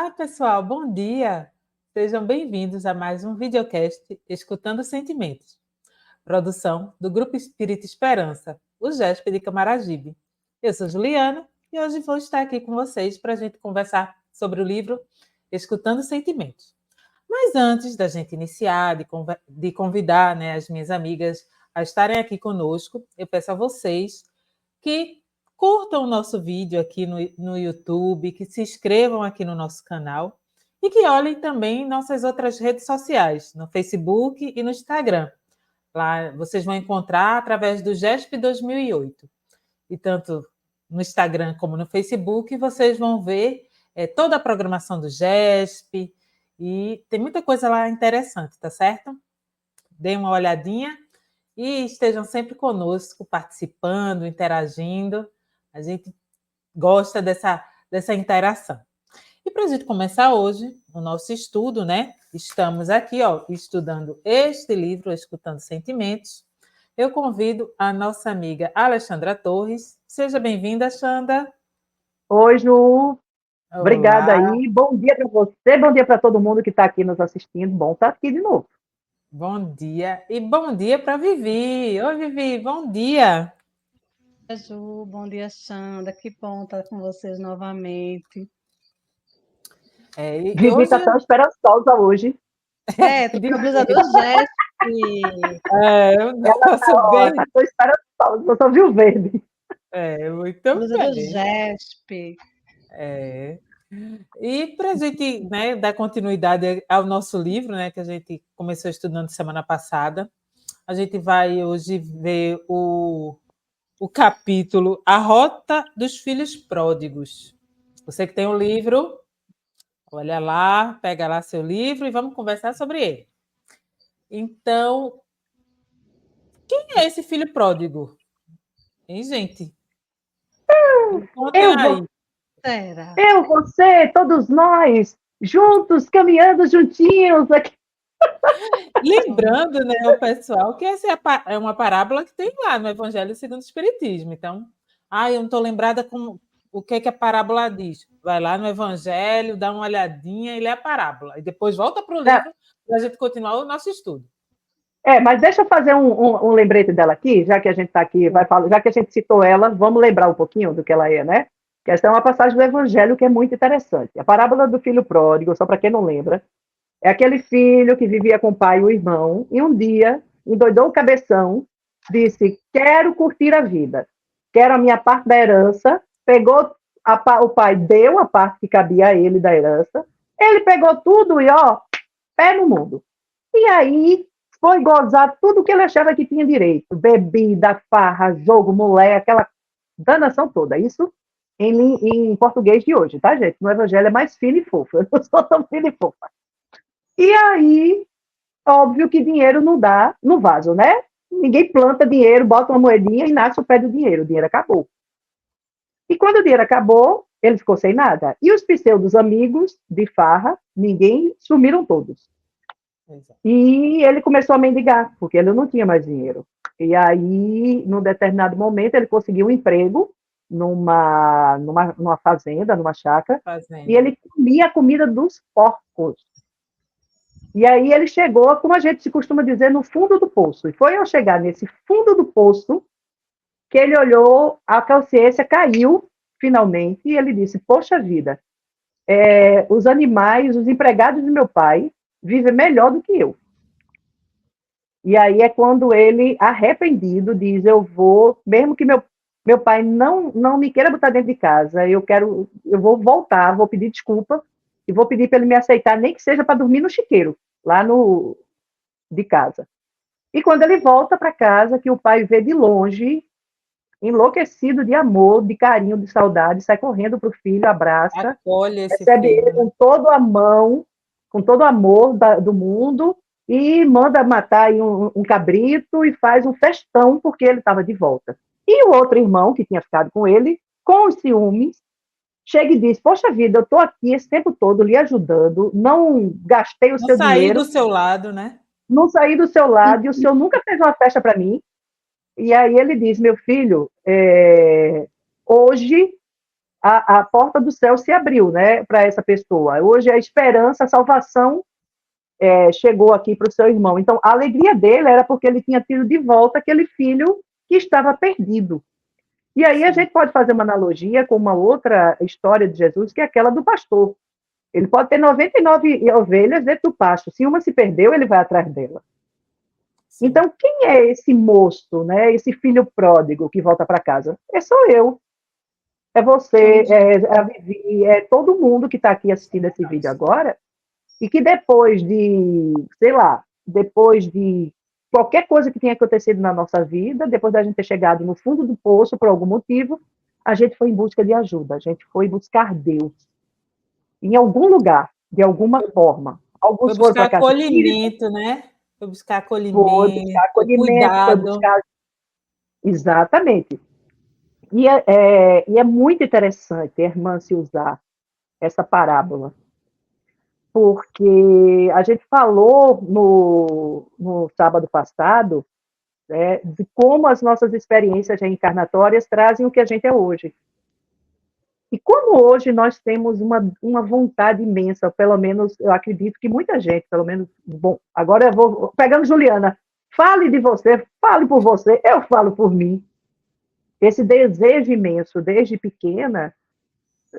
Olá, pessoal, bom dia! Sejam bem-vindos a mais um videocast Escutando Sentimentos, produção do Grupo Espírita Esperança, o GESP de Camaragibe. Eu sou Juliana e hoje vou estar aqui com vocês para a gente conversar sobre o livro Escutando Sentimentos. Mas antes da gente iniciar, de convidar as minhas amigas a estarem aqui conosco, eu peço a vocês que curtam o nosso vídeo aqui no YouTube, que se inscrevam aqui no nosso canal e que olhem também nossas outras redes sociais, no Facebook e no Instagram. Lá vocês vão encontrar através do GESP 2008. E tanto no Instagram como no Facebook vocês vão ver toda a programação do GESP e tem muita coisa lá interessante, tá certo? Deem uma olhadinha e estejam sempre conosco, participando, interagindo. A gente gosta dessa interação. E para a gente começar hoje o nosso estudo, estamos aqui, estudando este livro, Escutando Sentimentos. Eu convido a nossa amiga Alexandra Torres. Seja bem-vinda, Xanda. Oi, Ju. Olá. Obrigada aí. Bom dia para você, bom dia para todo mundo que está aqui nos assistindo. Bom estar aqui de novo. Bom dia. E bom dia para Vivi. Oi, Vivi, bom dia. Ju, bom dia, Xanda. Que bom estar com vocês novamente. Vivi está tão esperançosa hoje. Tô com a blusa do GESP. Eu não posso bem. Estou esperançosa, eu só vi o verde. Muito blusa bem. do GESP. E para a gente dar continuidade ao nosso livro, que a gente começou estudando semana passada, a gente vai hoje ver o capítulo A Rota dos Filhos Pródigos. Você que tem o livro, olha lá, pega lá seu livro e vamos conversar sobre ele. Então, quem é esse filho pródigo? Hein, gente? Eu, você, todos nós, juntos, caminhando juntinhos aqui. Lembrando, o pessoal, que essa é uma parábola que tem lá no Evangelho segundo o Espiritismo. Então, eu não estou lembrada como o que a parábola diz. Vai lá no Evangelho, dá uma olhadinha e lê a parábola. E depois volta para o livro para a gente continuar o nosso estudo. Mas deixa eu fazer um lembrete dela aqui, já que a gente está aqui, já que a gente citou ela, vamos lembrar um pouquinho do que ela é, né? Que essa é uma passagem do Evangelho que é muito interessante. A parábola do filho pródigo, só para quem não lembra, é aquele filho que vivia com o pai e o irmão, e um dia endoidou o cabeção, disse, quero curtir a vida, quero a minha parte da herança, pegou, o pai deu a parte que cabia a ele da herança, ele pegou tudo e, pé no mundo. E aí foi gozar tudo que ele achava que tinha direito, bebida, farra, jogo, mulher, aquela danação toda, isso em português de hoje, tá, gente? No Evangelho é mais fino e fofo, eu não sou tão fino e fofa. E aí, óbvio que dinheiro não dá no vaso, né? Ninguém planta dinheiro, bota uma moedinha e nasce o pé do dinheiro. O dinheiro acabou. E quando o dinheiro acabou, ele ficou sem nada. E os pseudos amigos de farra, sumiram todos. Exato. E ele começou a mendigar, porque ele não tinha mais dinheiro. E aí, num determinado momento, ele conseguiu um emprego numa fazenda, numa chácara, e ele comia a comida dos porcos. E aí ele chegou, como a gente costuma dizer, no fundo do poço. E foi ao chegar nesse fundo do poço que ele olhou, a consciência caiu, finalmente, e ele disse, poxa vida, os animais, os empregados de meu pai, vivem melhor do que eu. E aí é quando ele, arrependido, diz, eu vou, mesmo que meu pai não me queira botar dentro de casa, eu vou voltar, vou pedir desculpa, e vou pedir para ele me aceitar, nem que seja para dormir no chiqueiro, lá de casa. E quando ele volta para casa, que o pai vê de longe, enlouquecido de amor, de carinho, de saudade, sai correndo para o filho, abraça, recebe ele com toda a mão, com todo o amor do mundo, e manda matar um cabrito e faz um festão, porque ele estava de volta. E o outro irmão, que tinha ficado com ele, com os ciúmes, chega e diz, poxa vida, eu estou aqui esse tempo todo lhe ajudando, não gastei o seu dinheiro. Não saí do seu lado, né? Não saí do seu lado, e o senhor nunca fez uma festa para mim. E aí ele diz, meu filho, hoje a porta do céu se abriu, né, para essa pessoa. Hoje a esperança, a salvação chegou aqui para o seu irmão. Então, a alegria dele era porque ele tinha tido de volta aquele filho que estava perdido. E aí a gente pode fazer uma analogia com uma outra história de Jesus, que é aquela do pastor. Ele pode ter 99 ovelhas dentro do pasto. Se uma se perdeu, ele vai atrás dela. Sim. Então, quem é esse moço, né? Esse filho pródigo que volta para casa? Sou eu. É você, é a Vivi, é todo mundo que está aqui assistindo esse vídeo agora, e que depois de, sei lá, depois de qualquer coisa que tenha acontecido na nossa vida, depois da gente ter chegado no fundo do poço por algum motivo, a gente foi em busca de ajuda, a gente foi buscar Deus em algum lugar, de alguma forma. Foi Alguns foram buscar para a casa espírita, acolhimento, né? Foi buscar foi buscar acolhimento, acolhimento, foi cuidado. buscar. Exatamente. E é muito interessante, irmã, se usar essa parábola, porque a gente falou no sábado passado, né, de como as nossas experiências reencarnatórias trazem o que a gente é hoje. E como hoje nós temos uma vontade imensa, pelo menos eu acredito que muita gente, pelo menos, bom, agora eu vou pegando Juliana, fale de você, fale por você, eu falo por mim. Esse desejo imenso, desde pequena,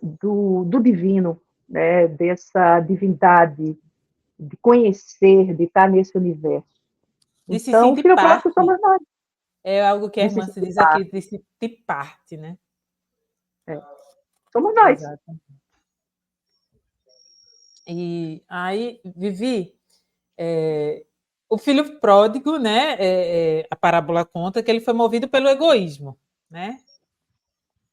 do divino, né, dessa divindade, de conhecer, de estar nesse universo. De se Então, o sentir filho pródigo parte. somos nós. É algo que a De se irmã se sentir diz aqui, parte. de se sentir parte, né? Somos nós. Exato. E aí, Vivi, o filho pródigo, né? A parábola conta que ele foi movido pelo egoísmo, né?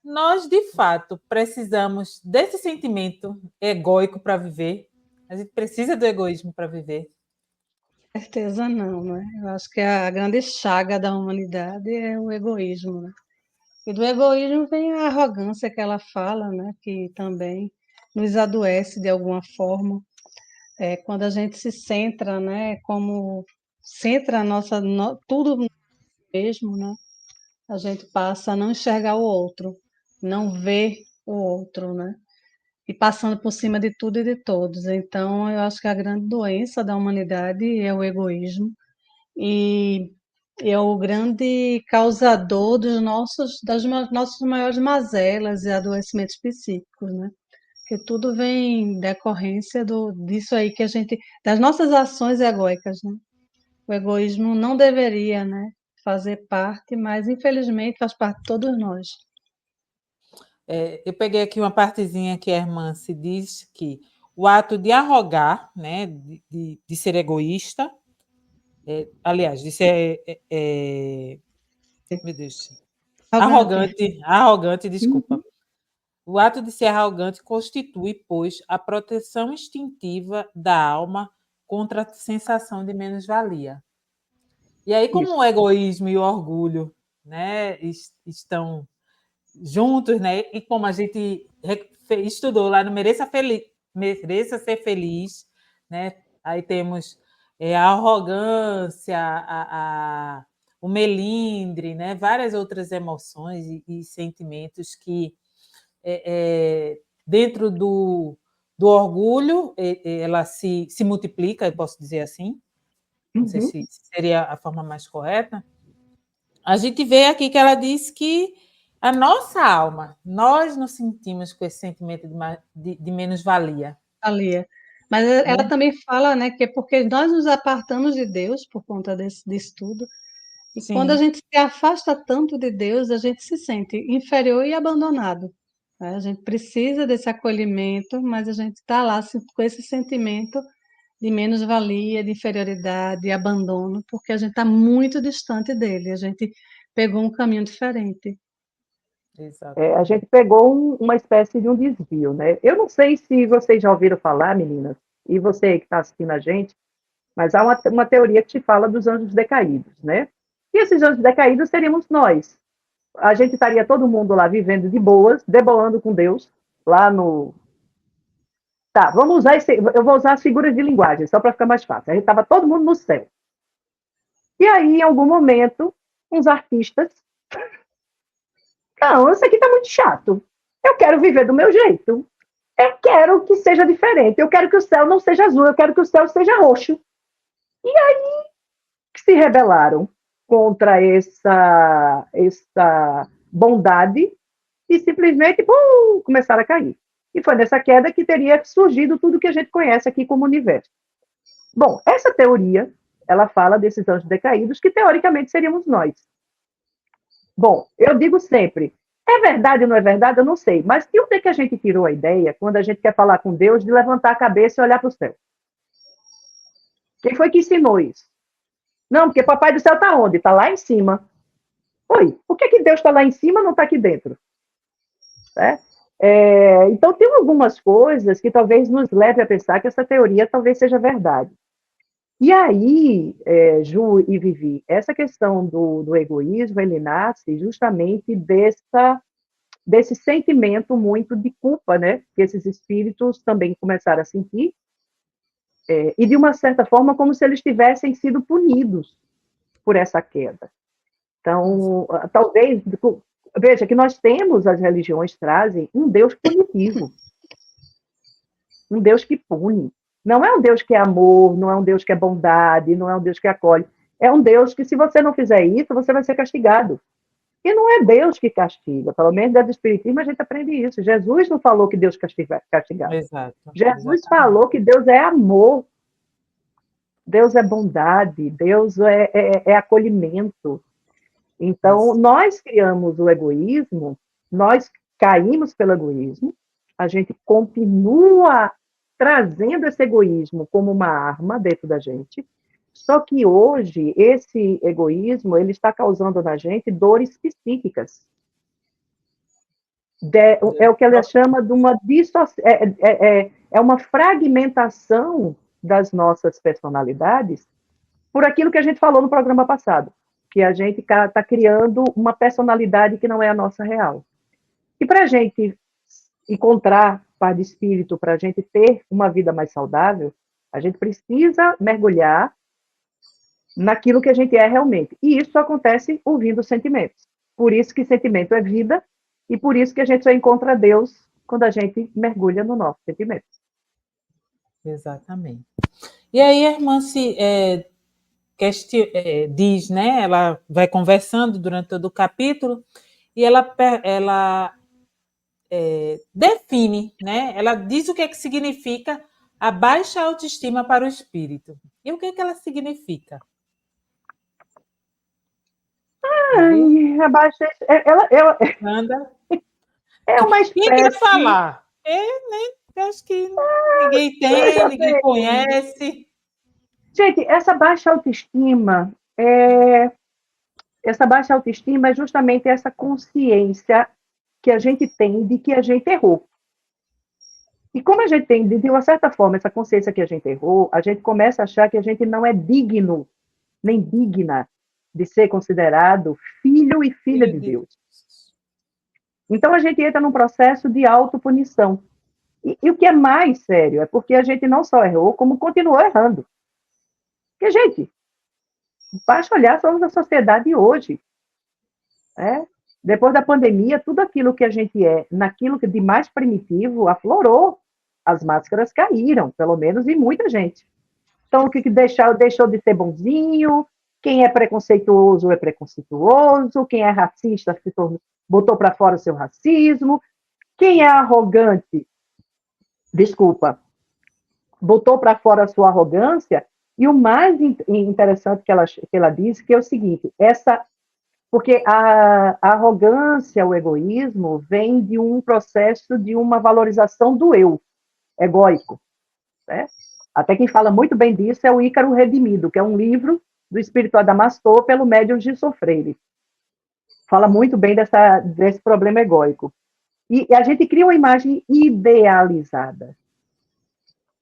Nós, de fato, precisamos desse sentimento egóico para viver. A gente precisa do egoísmo para viver. Certeza não, né? Eu acho que a grande chaga da humanidade é o egoísmo, né? E do egoísmo vem a arrogância que ela fala, né? Que também nos adoece de alguma forma. Quando a gente se centra, né? Como centra a tudo mesmo, né? A gente passa a não enxergar o outro, não ver o outro, né? E passando por cima de tudo e de todos. Então, eu acho que a grande doença da humanidade é o egoísmo e é o grande causador das nossas maiores mazelas e adoecimentos psíquicos, né? Porque tudo vem decorrência disso aí que das nossas ações egóicas, né? O egoísmo não deveria, né, fazer parte, mas infelizmente faz parte de todos nós. Eu peguei aqui uma partezinha que a irmã se diz que o ato de arrogar, né, de ser egoísta, aliás, de ser, meu Deus, arrogante, desculpa. O ato de ser arrogante constitui, pois, a proteção instintiva da alma contra a sensação de menos-valia. E aí, como Isso. o egoísmo e o orgulho, né, estão juntos, né, e como a gente estudou lá no Mereça Ser Feliz, né, aí temos a arrogância, o melindre, né, várias outras emoções e sentimentos que dentro do orgulho, ela se multiplica, eu posso dizer assim, não sei se seria a forma mais correta. A gente vê aqui que ela diz que a nossa alma, nós nos sentimos com esse sentimento de menos-valia. Mas ela Né? também fala, né, que é porque nós nos apartamos de Deus por conta disso tudo. E quando a Sim, gente se afasta tanto de Deus, a gente se sente inferior e abandonado, né? A gente precisa desse acolhimento, mas a gente está lá com esse sentimento de menos-valia, de inferioridade, de abandono, porque a gente está muito distante dele, a gente pegou um caminho diferente. A exatamente. gente pegou uma espécie de um desvio, né? Eu não sei se vocês já ouviram falar, meninas, e você aí que está assistindo a gente, mas há uma teoria que te fala dos anjos decaídos, né? E esses anjos decaídos seríamos nós. A gente estaria todo mundo lá vivendo de boas, deboando com Deus, lá no. Tá, vamos usar eu vou usar as figuras de linguagem, só para ficar mais fácil. A gente estava todo mundo no céu. E aí, em algum momento, uns artistas. Não, isso aqui está muito chato. Eu quero viver do meu jeito. Eu quero que seja diferente. Eu quero que o céu não seja azul. Eu quero que o céu seja roxo. E aí que se rebelaram contra essa bondade e simplesmente começaram a cair. E foi nessa queda que teria surgido tudo que a gente conhece aqui como universo. Bom, essa teoria, ela fala desses anjos decaídos, que teoricamente seríamos nós. Bom, eu digo sempre, é verdade ou não é verdade? Eu não sei. Mas de onde é que a gente tirou a ideia, quando a gente quer falar com Deus, de levantar a cabeça e olhar para o céu? Quem foi que ensinou isso? Não, porque Papai do Céu está onde? Está lá em cima. Oi, por que Deus está lá em cima e não está aqui dentro? Então, tem algumas coisas que talvez nos leve a pensar que essa teoria talvez seja verdade. E aí, Ju e Vivi, essa questão do egoísmo, ele nasce justamente desse sentimento muito de culpa, né? Que esses espíritos também começaram a sentir, e de uma certa forma como se eles tivessem sido punidos por essa queda. Então, talvez, veja que nós temos, as religiões trazem um Deus punitivo, um Deus que pune. Não é um Deus que é amor, não é um Deus que é bondade, não é um Deus que acolhe. É um Deus que, se você não fizer isso, você vai ser castigado. E não é Deus que castiga, pelo menos dentro do Espiritismo a gente aprende isso. Jesus não falou que Deus castigava. Exato. Jesus falou que Deus é amor, Deus é bondade, Deus é acolhimento. Então, nós criamos o egoísmo, nós caímos pelo egoísmo, a gente continua trazendo esse egoísmo como uma arma dentro da gente, só que hoje esse egoísmo ele está causando na gente dores psíquicas. É o que ela chama de uma uma fragmentação das nossas personalidades por aquilo que a gente falou no programa passado, que a gente está criando uma personalidade que não é a nossa real. E para a gente encontrar paz de espírito, para a gente ter uma vida mais saudável, a gente precisa mergulhar naquilo que a gente é realmente. E isso acontece ouvindo sentimentos. Por isso que sentimento é vida, e por isso que a gente só encontra Deus quando a gente mergulha no nosso sentimento. Exatamente. E aí a irmã diz, né? Ela vai conversando durante todo o capítulo e ela define, né? Ela diz o que é que significa a baixa autoestima para o espírito. E o que é que ela significa? A baixa, Anda. É uma Quem quer espécie... falar? Acho que ninguém tem, ninguém conhece. Gente, essa baixa autoestima é justamente essa consciência que a gente tem de que a gente errou. E como a gente tem, de uma certa forma, essa consciência que a gente errou, a gente começa a achar que a gente não é digno, nem digna de ser considerado filho e filha de Deus. Então, a gente entra num processo de autopunição. E o que é mais sério é porque a gente não só errou, como continuou errando. Porque, gente, basta olhar, somos a sociedade hoje. Depois da pandemia, tudo aquilo que a gente é, naquilo que de mais primitivo, aflorou. As máscaras caíram, pelo menos em muita gente. Então, o que deixou de ser bonzinho, quem é preconceituoso é preconceituoso, quem é racista botou para fora o seu racismo, quem é arrogante, botou para fora a sua arrogância, e o mais interessante que ela disse, que é o seguinte, porque a arrogância, o egoísmo, vem de um processo de uma valorização do eu, egóico. Né? Até quem fala muito bem disso é o Ícaro Redimido, que é um livro do espírito Adamastor pelo médium Gilson Freire. Fala muito bem desse problema egóico. E a gente cria uma imagem idealizada.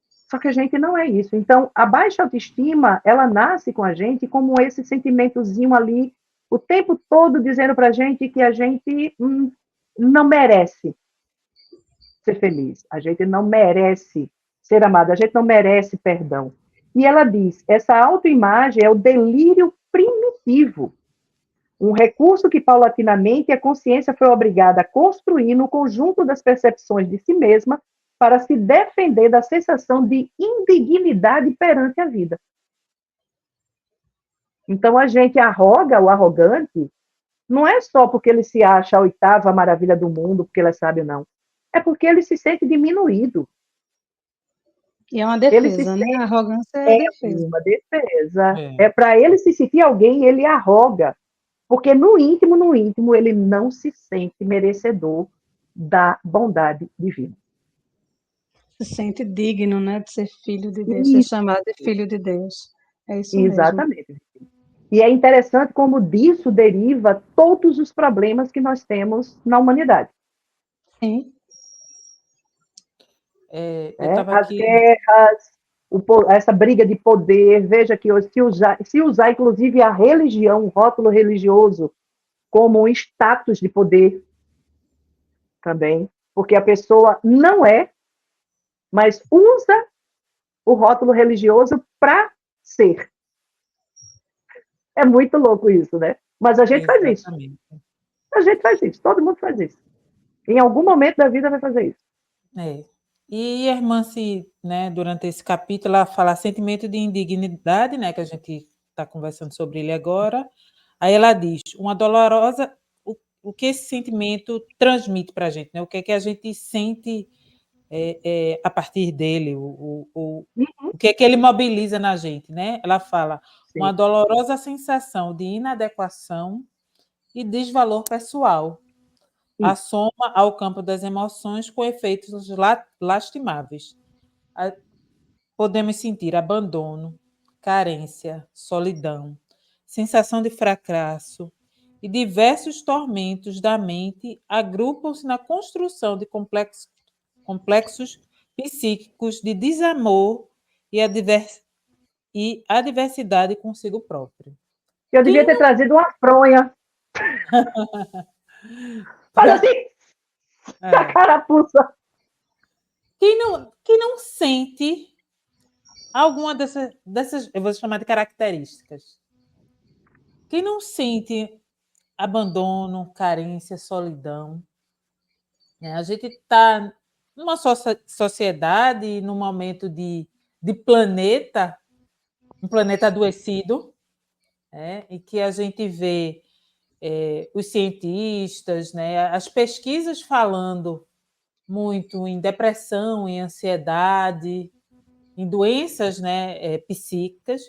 Só que a gente não é isso. Então, a baixa autoestima, ela nasce com a gente como esse sentimentozinho ali, o tempo todo dizendo para a gente que a gente não merece ser feliz. A gente não merece ser amado. A gente não merece perdão. E ela diz, essa autoimagem é o delírio primitivo. Um recurso que, paulatinamente, a consciência foi obrigada a construir no conjunto das percepções de si mesma para se defender da sensação de indignidade perante a vida. Então, a gente arroga o arrogante, não é só porque ele se acha a oitava maravilha do mundo, porque ele é sábio, não. É porque ele se sente diminuído. E é uma Ele se defesa, né? sente A arrogância é a defesa. uma defesa. É. É para ele se sentir alguém, ele arroga. Porque no íntimo, ele não se sente merecedor da bondade divina. Se sente digno, né, de ser filho de Deus, ser chamado de filho de Deus. É isso mesmo. Exatamente. E é interessante como disso deriva todos os problemas que nós temos na humanidade. Sim. Eu estava As aqui. guerras, essa briga de poder, veja que hoje, se usar inclusive a religião, o rótulo religioso, como um status de poder também, porque a pessoa não é, mas usa o rótulo religioso para ser. É muito louco isso, né? Mas a gente faz isso. Exatamente. A gente faz isso, todo mundo faz isso. Em algum momento da vida vai fazer isso. É. E a irmã, né, durante esse capítulo, ela fala sentimento de indignidade, né, que a gente está conversando sobre ele agora. Aí ela diz, uma dolorosa, o que esse sentimento transmite para a gente, né? O que é que a gente sente a partir dele, o que é que ele mobiliza na gente, né? Ela fala, Sim. uma dolorosa sensação de inadequação e desvalor pessoal, assoma ao campo das emoções com efeitos lastimáveis. Podemos sentir abandono, carência, solidão, sensação de fracasso e diversos tormentos da mente agrupam-se na construção de complexos psíquicos de desamor e adversidade consigo próprio. Eu devia ter trazido uma fronha. Olha assim, da carapuça. Quem não sente alguma dessas, eu vou chamar de características, quem não sente abandono, carência, solidão, né? A gente está numa sociedade, num momento de planeta, um planeta adoecido, né? E que a gente vê os cientistas, né? As pesquisas falando muito em depressão, em ansiedade, em doenças, né, psíquicas,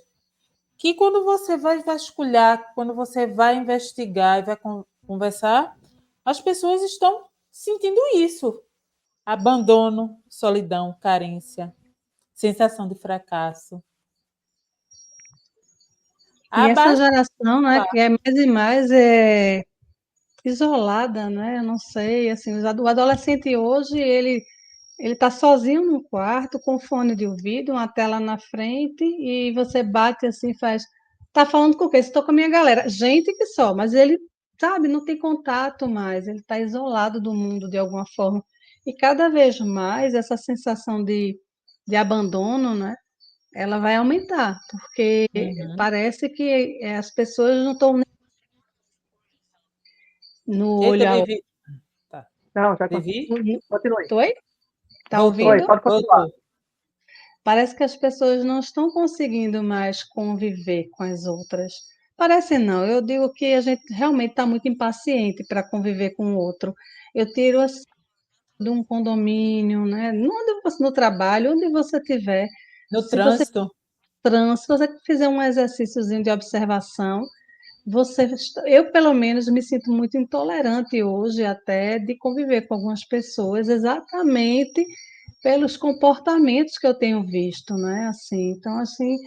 que quando você vai vasculhar, quando você vai investigar e vai conversar, as pessoas estão sentindo isso. Abandono, solidão, carência, sensação de fracasso. E essa geração, né, que é mais e mais isolada, né? Eu não sei, assim, o adolescente hoje, ele está sozinho no quarto, com fone de ouvido, uma tela na frente, e você bate assim, faz. Tá falando com o quê? Estou com a minha galera. Gente que só, mas ele, sabe, não tem contato mais, ele está isolado do mundo de alguma forma. E cada vez mais essa sensação de abandono, né? Ela vai aumentar, porque parece que as pessoas não estão no Eita, olho a olho. Vivi. Tá. Não, já Vivi? continue. Oi? Tá Voltou. ouvindo? Pode continuar. Voltou. Parece que as pessoas não estão conseguindo mais conviver com as outras. Parece não, eu digo que a gente realmente está muito impaciente para conviver com o outro. Eu tiro assim, de um condomínio, né? No trabalho, onde você estiver. No Se você trânsito? se você fizer um exercíciozinho de observação, eu pelo menos me sinto muito intolerante hoje até de conviver com algumas pessoas, exatamente pelos comportamentos que eu tenho visto, né? Assim, então, assim,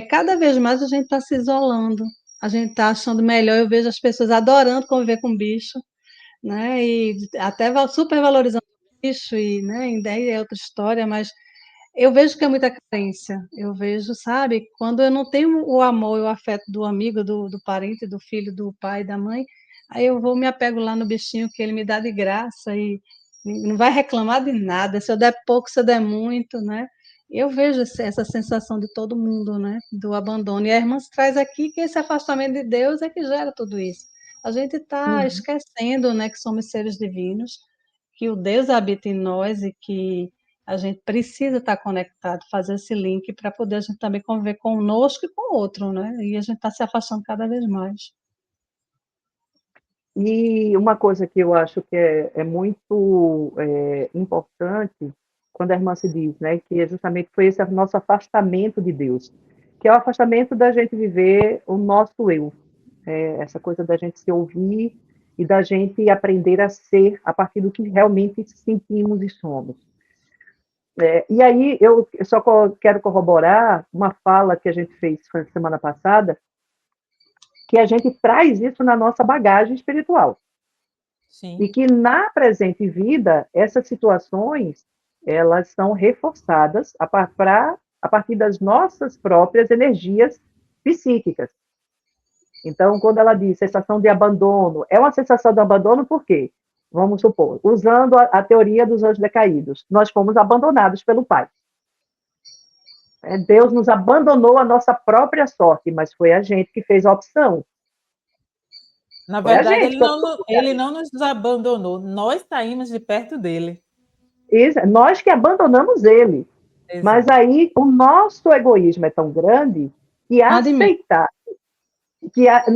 cada vez mais a gente está se isolando, a gente está achando melhor. Eu vejo as pessoas adorando conviver com bicho, né? E até supervalorizando o bicho, e, né? Ainda é outra história, mas eu vejo que é muita carência. Eu vejo, sabe, quando eu não tenho o amor e o afeto do amigo, do parente, do filho, do pai, da mãe, aí eu me apego lá no bichinho que ele me dá de graça e não vai reclamar de nada. Se eu der pouco, se eu der muito, né? Eu vejo essa sensação de todo mundo, né? Do abandono. E a irmã traz aqui que esse afastamento de Deus é que gera tudo isso. A gente está esquecendo, né, que somos seres divinos, que o Deus habita em nós e que a gente precisa estar conectado, fazer esse link para poder a gente também conviver conosco e com o outro, né? E a gente está se afastando cada vez mais. E uma coisa que eu acho que é muito importante, quando a irmã se diz, né, que justamente foi esse nosso afastamento de Deus, que é o afastamento da gente viver o nosso eu, essa coisa da gente se ouvir e da gente aprender a ser a partir do que realmente sentimos e somos. E aí eu só quero corroborar uma fala que a gente fez semana passada, que a gente traz isso na nossa bagagem espiritual. Sim. E que na presente vida, essas situações, elas são reforçadas a partir das nossas próprias energias psíquicas. Então, quando ela diz sensação de abandono, é uma sensação de abandono por quê? Vamos supor, usando a teoria dos anjos decaídos, nós fomos abandonados pelo Pai. Deus nos abandonou a nossa própria sorte, mas foi a gente que fez a opção. Na verdade, ele não nos abandonou, nós saímos de perto dele. Isso, nós que abandonamos ele. Exato. Mas aí o nosso egoísmo é tão grande que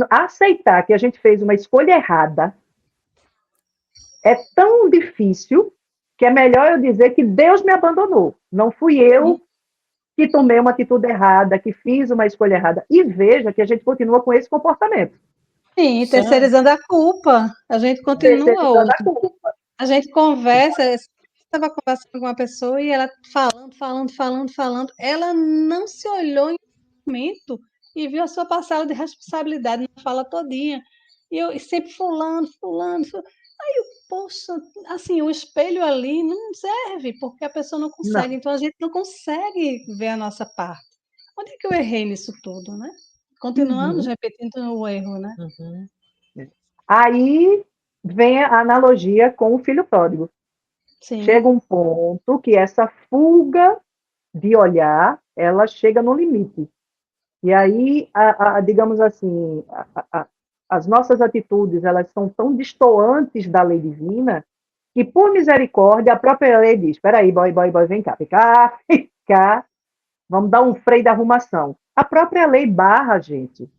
aceitar que a gente fez uma escolha errada é tão difícil que é melhor eu dizer que Deus me abandonou. Não fui eu que tomei uma atitude errada, que fiz uma escolha errada. E veja que a gente continua com esse comportamento. Sim, terceirizando a culpa. A gente continua. A gente conversa. Eu estava conversando com uma pessoa e ela falando. Ela não se olhou em um momento e viu a sua parcela de responsabilidade na fala todinha. E sempre fulano. Aí eu, poxa, assim, o espelho ali não serve, porque a pessoa não consegue. Não. Então a gente não consegue ver a nossa parte. Onde é que eu errei nisso tudo, né? Continuamos repetindo o erro, né? Aí vem a analogia com o filho pródigo. Sim. Chega um ponto que essa fuga de olhar, ela chega no limite. E aí, digamos assim, as nossas atitudes, elas são tão destoantes da lei divina, que por misericórdia, a própria lei diz, espera aí, boy, vem cá, vamos dar um freio da arrumação. A própria lei barra a gente.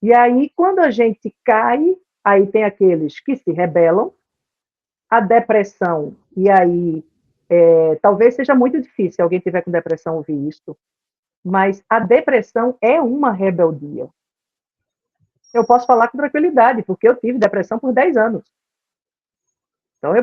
E aí, quando a gente cai, aí tem aqueles que se rebelam, a depressão, e aí talvez seja muito difícil se alguém tiver com depressão ouvir isso, mas a depressão é uma rebeldia. Eu posso falar com tranquilidade, porque eu tive depressão por 10 anos. Então,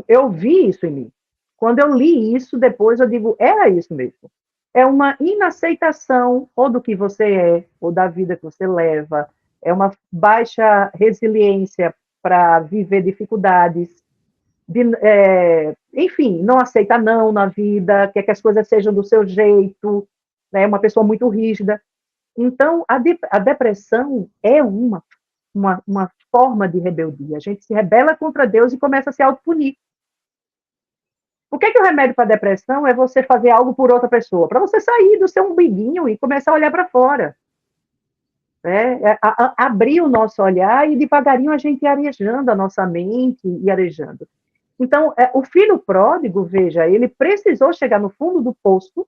eu vi isso em mim. Quando eu li isso, depois eu digo, era isso mesmo. É uma inaceitação ou do que você é, ou da vida que você leva, é uma baixa resiliência para viver dificuldades, enfim, não aceita não na vida, quer que as coisas sejam do seu jeito, né? Uma pessoa muito rígida. Então, a depressão é uma forma de rebeldia. A gente se rebela contra Deus e começa a se autopunir. O que é que o remédio para a depressão é você fazer algo por outra pessoa? Para você sair do seu umbiguinho e começar a olhar para fora. Abrir o nosso olhar e devagarinho a gente ir arejando a nossa mente e arejando. Então, o filho pródigo, veja, ele precisou chegar no fundo do poço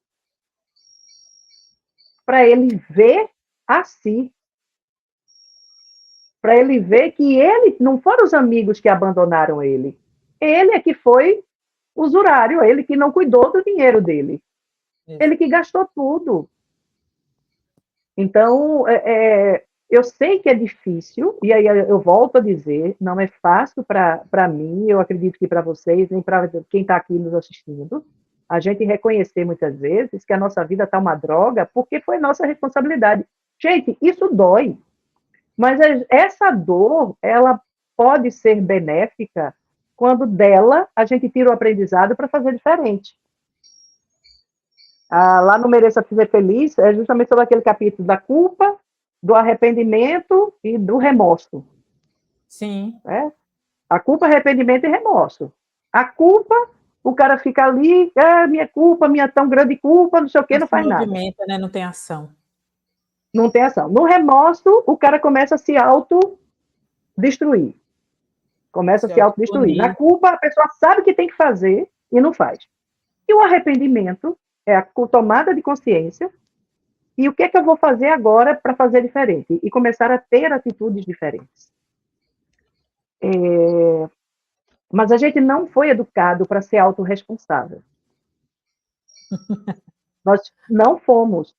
para ele ver a si. Para ele ver que ele não foram os amigos que abandonaram ele. Ele é que foi usurário, ele que não cuidou do dinheiro dele. Isso. Ele que gastou tudo. Então, eu sei que é difícil, e aí eu volto a dizer, não é fácil para mim, eu acredito que para vocês, nem para quem está aqui nos assistindo, a gente reconhecer muitas vezes que a nossa vida está uma droga porque foi nossa responsabilidade. Gente, isso dói, mas essa dor, ela pode ser benéfica quando dela a gente tira o aprendizado para fazer diferente. Lá no Mereça Ser Feliz, é justamente sobre aquele capítulo da culpa, do arrependimento e do remorso. Sim. A culpa, arrependimento e remorso. A culpa, o cara fica ali, minha culpa, minha tão grande culpa, não sei o quê, não faz nada. Né? Não tem ação. Não tem ação. No remorso, o cara começa a se destruir. Começa a se autodestruir. Na autopunir. culpa, a pessoa sabe que tem que fazer e não faz. E o arrependimento é a tomada de consciência. E o que é que eu vou fazer agora para fazer diferente? E começar a ter atitudes diferentes. Mas a gente não foi educado para ser autorresponsável. Nós não fomos.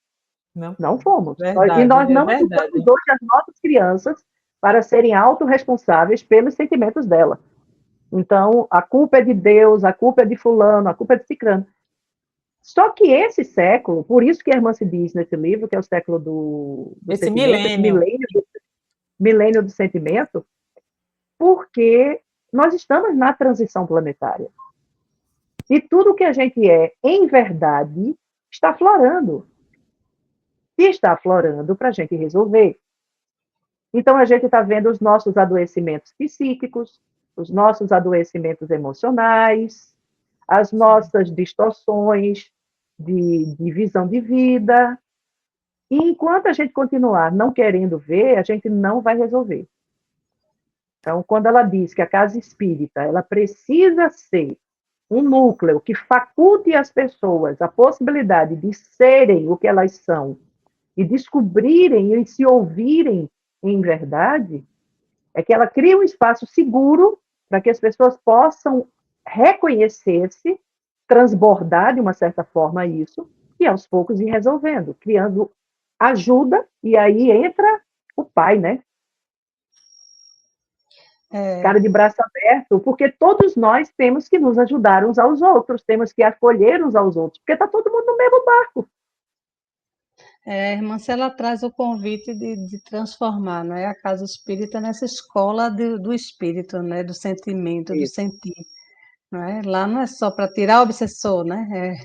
Não fomos. Verdade, E nós é não verdade. educamos hoje as nossas crianças para serem autorresponsáveis pelos sentimentos dela. Então, a culpa é de Deus, a culpa é de fulano, a culpa é de ciclano. Só que esse século, por isso que a irmã se diz nesse livro, que é o século do Esse sentimento, esse milênio. milênio do sentimento, porque nós estamos na transição planetária. E tudo que a gente é, em verdade, está florando. E está florando para a gente resolver. Então, a gente está vendo os nossos adoecimentos psíquicos, os nossos adoecimentos emocionais, as nossas distorções de visão de vida. E enquanto a gente continuar não querendo ver, a gente não vai resolver. Então, quando ela diz que a casa espírita ela precisa ser um núcleo que faculte as pessoas a possibilidade de serem o que elas são e descobrirem e se ouvirem em verdade, é que ela cria um espaço seguro para que as pessoas possam reconhecer-se, transbordar de uma certa forma isso, e aos poucos ir resolvendo, criando ajuda, e aí entra o pai, né? Cara de braço aberto, porque todos nós temos que nos ajudar uns aos outros, temos que acolher uns aos outros, porque está todo mundo no mesmo barco. A irmã Cela traz o convite de transformar, não é, a casa espírita nessa escola do espírito, né, do sentimento, do Isso. sentir. Não é? Lá não é só para tirar o obsessor, né?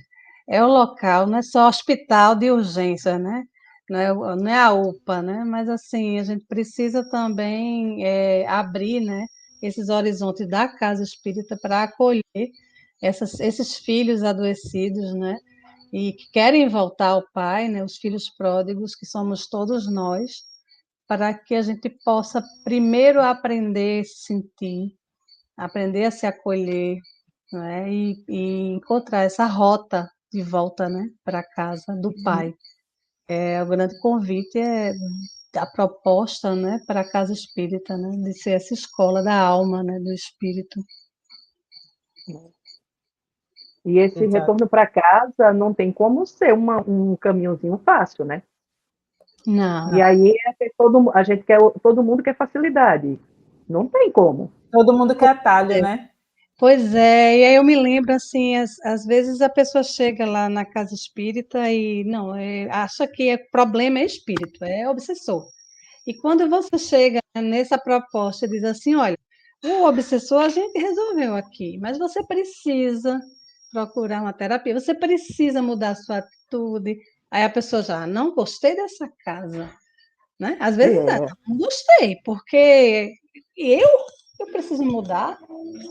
É o local, não é só hospital de urgência, né? Não é a UPA, né? Mas assim, a gente precisa também abrir, né, esses horizontes da casa espírita para acolher esses filhos adoecidos, né? E que querem voltar ao Pai, né? Os filhos pródigos, que somos todos nós, para que a gente possa primeiro aprender a se sentir, aprender a se acolher, né? E encontrar essa rota de volta, né, para casa do Pai. O grande convite é a proposta, né, para a casa espírita, né, de ser essa escola da alma, né, do espírito. E esse Exato. retorno para casa não tem como ser um caminhozinho fácil, né? Não, E aí a gente quer, todo mundo quer facilidade. Não tem como. Todo mundo quer atalho, né? pois é, e aí eu me lembro assim, às vezes a pessoa chega lá na casa espírita e não, acha que o problema é espírito, é obsessor. E quando você chega nessa proposta e diz assim, olha, o obsessor a gente resolveu aqui, mas você precisa procurar uma terapia, você precisa mudar a sua atitude. Aí a pessoa já, não gostei dessa casa, né? Às vezes não gostei, porque eu preciso mudar.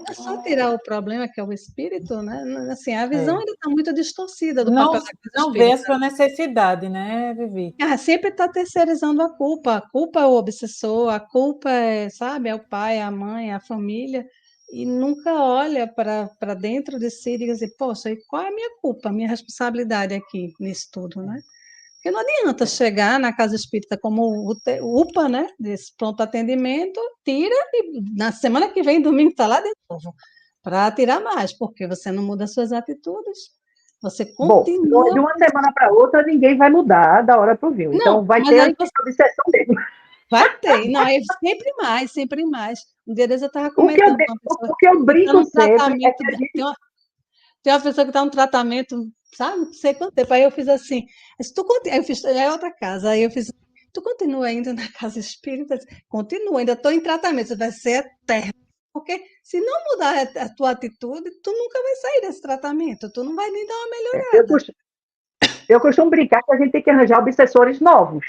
É só tirar o problema que é o espírito, né? Assim, a visão ainda está muito distorcida do papel da casa Não vê a espírita. sua necessidade, né, Vivi? Sempre está terceirizando a culpa. A culpa é o obsessor, a culpa é, sabe, é o pai, a mãe, a família, e nunca olha para dentro de si e diz assim, poxa, e qual é a minha culpa, a minha responsabilidade aqui nisso tudo, né? Porque não adianta chegar na casa espírita como o UPA, né, desse pronto atendimento, tira e na semana que vem, domingo, está lá de novo, para tirar mais, porque você não muda suas atitudes. Você Bom, continua. de uma semana para outra, ninguém vai mudar da hora para o vinho. Então, Não, vai mas ter aí a obsessão mesmo. vai ter. Não, é sempre mais, sempre mais. Um dia desses eu estava O comentando com uma pessoa que eu que está brinco num sempre é tratamento, que a gente... tem uma pessoa que está num tratamento, sabe, não sei quanto tempo. Aí eu fiz assim, se tu continua, eu fiz, é outra casa, aí eu fiz, tu continua ainda na casa espírita? Continua, ainda estou em tratamento, você vai ser eterno. Porque se não mudar a tua atitude, tu nunca vai sair desse tratamento, tu não vai nem dar uma Eu melhorada. costumo, eu costumo brincar que a gente tem que arranjar obsessores novos.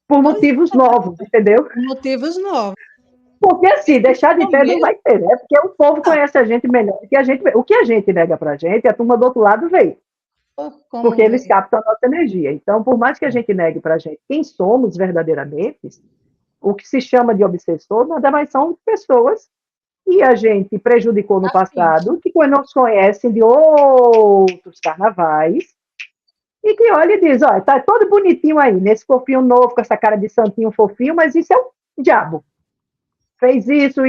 Por Pois motivos novos, entendeu? por motivos novos. Porque assim, deixar de ter não Comer, vai ter, né? Porque o povo conhece a gente melhor do que a gente. O que a gente nega pra gente, a turma do outro lado vê. Porque como eles ver. captam a nossa energia. Então, por mais que a gente negue pra gente quem somos verdadeiramente, O que se chama de obsessor nada mais são pessoas que a gente prejudicou no passado, que nos conhecem de outros carnavais, e que olha e diz, olha, tá todo bonitinho aí, nesse corpinho novo, com essa cara de santinho fofinho, mas isso é um diabo. Fez isso,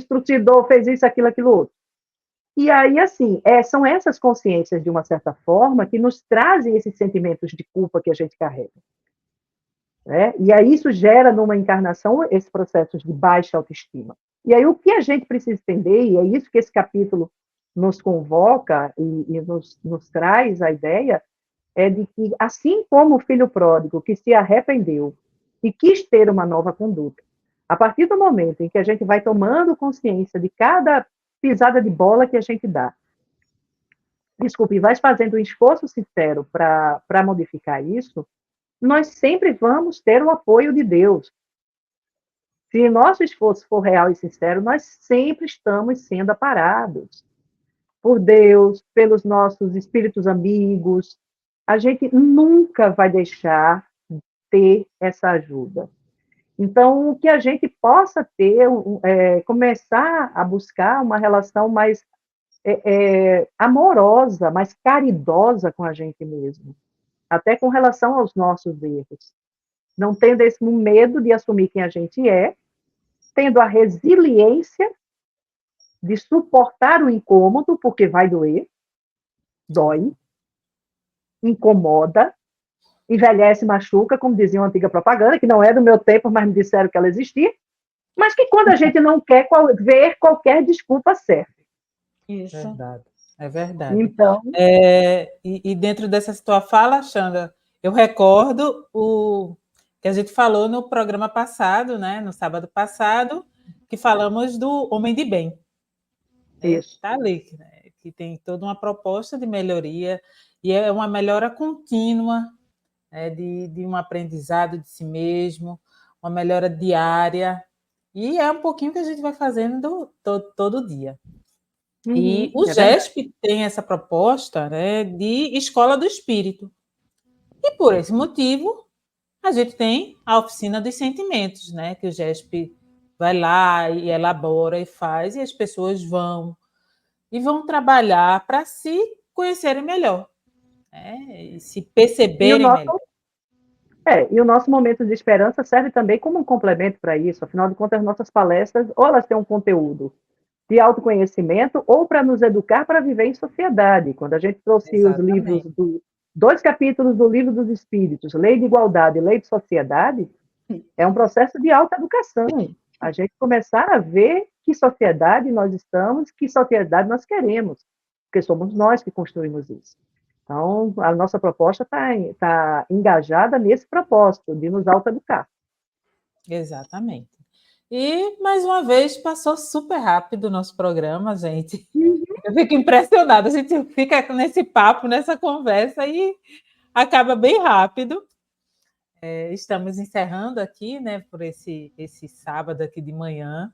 trucidou, fez isso, aquilo outro. E aí, assim, são essas consciências, de uma certa forma, que nos trazem esses sentimentos de culpa que a gente carrega. Né? E aí isso gera, numa encarnação, esses processos de baixa autoestima. E aí o que a gente precisa entender, e é isso que esse capítulo nos convoca e nos traz a ideia, é de que, assim como o filho pródigo que se arrependeu e quis ter uma nova conduta, a partir do momento em que a gente vai tomando consciência de cada pisada de bola que a gente dá, desculpe, vai fazendo um esforço sincero para modificar isso, nós sempre vamos ter o apoio de Deus. Se nosso esforço for real e sincero, nós sempre estamos sendo aparados por Deus, pelos nossos espíritos amigos. A gente nunca vai deixar de ter essa ajuda. Então, que a gente possa ter, começar a buscar uma relação mais amorosa, mais caridosa com a gente mesmo, até com relação aos nossos erros. Não tendo esse medo de assumir quem a gente é, tendo a resiliência de suportar o incômodo, porque vai doer, dói, incomoda, envelhece, machuca, como dizia uma antiga propaganda, que não é do meu tempo, mas me disseram que ela existia, mas que quando a gente não quer ver, qualquer desculpa serve. Isso. Verdade, é verdade. Então, e dentro dessa tua fala, Xanda, eu recordo o que a gente falou no programa passado, né, no sábado passado, que falamos do Homem de Bem. isso. Está ali, né, que tem toda uma proposta de melhoria, e é uma melhora contínua, né, de um aprendizado de si mesmo, uma melhora diária, e é um pouquinho que a gente vai fazendo todo dia. E o GESP tem essa proposta, né, de escola do espírito. E por esse motivo, a gente tem a oficina dos sentimentos, né, que o GESP vai lá e elabora e faz, e as pessoas vão trabalhar para se conhecerem melhor, né, e se perceberem melhor. E o nosso momento de esperança serve também como um complemento para isso. Afinal de contas, as nossas palestras, ou elas têm um conteúdo de autoconhecimento, ou para nos educar para viver em sociedade. Quando a gente trouxe Exatamente. os livros, 2 capítulos do Livro dos Espíritos, Lei de Igualdade e Lei de Sociedade, é um processo de autoeducação. A gente começar a ver que sociedade nós estamos, que sociedade nós queremos, porque somos nós que construímos isso. Então, a nossa proposta está engajada nesse propósito, de nos autoeducar. Exatamente. E, mais uma vez, passou super rápido o nosso programa, gente. Eu fico impressionada, a gente fica nesse papo, nessa conversa, e acaba bem rápido. Estamos encerrando aqui, né, por esse sábado aqui de manhã.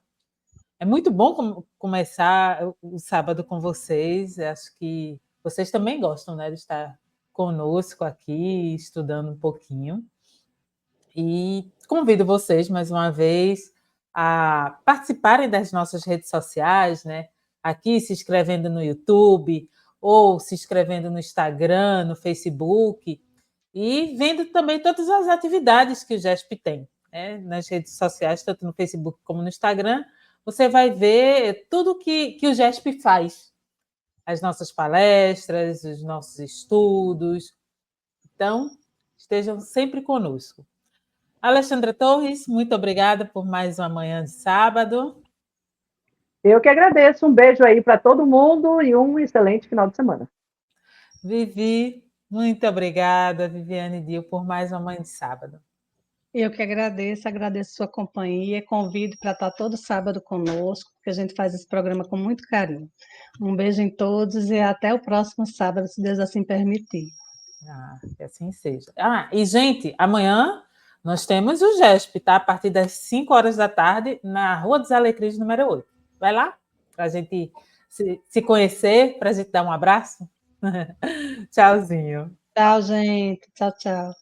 É muito bom começar o sábado com vocês. Acho que vocês também gostam, né, de estar conosco aqui, estudando um pouquinho. E convido vocês, mais uma vez, a participarem das nossas redes sociais, né? Aqui se inscrevendo no YouTube, ou se inscrevendo no Instagram, no Facebook, e vendo também todas as atividades que o GESP tem, né? Nas redes sociais, tanto no Facebook como no Instagram, você vai ver tudo que o GESP faz, as nossas palestras, os nossos estudos. Então, estejam sempre conosco. Alexandra Torres, muito obrigada por mais uma manhã de sábado. Eu que agradeço. Um beijo aí para todo mundo e um excelente final de semana. Vivi, muito obrigada, Viviane Dil, por mais uma manhã de sábado. Eu que agradeço sua companhia, convido para estar todo sábado conosco, porque a gente faz esse programa com muito carinho. Um beijo em todos e até o próximo sábado, se Deus assim permitir. Que assim seja. E, gente, amanhã nós temos o GESP, tá? A partir das 5 horas da tarde, na Rua dos Alecrins, número 8. Vai lá, para a gente se conhecer, para a gente dar um abraço. Tchauzinho. Tchau, gente. Tchau, tchau.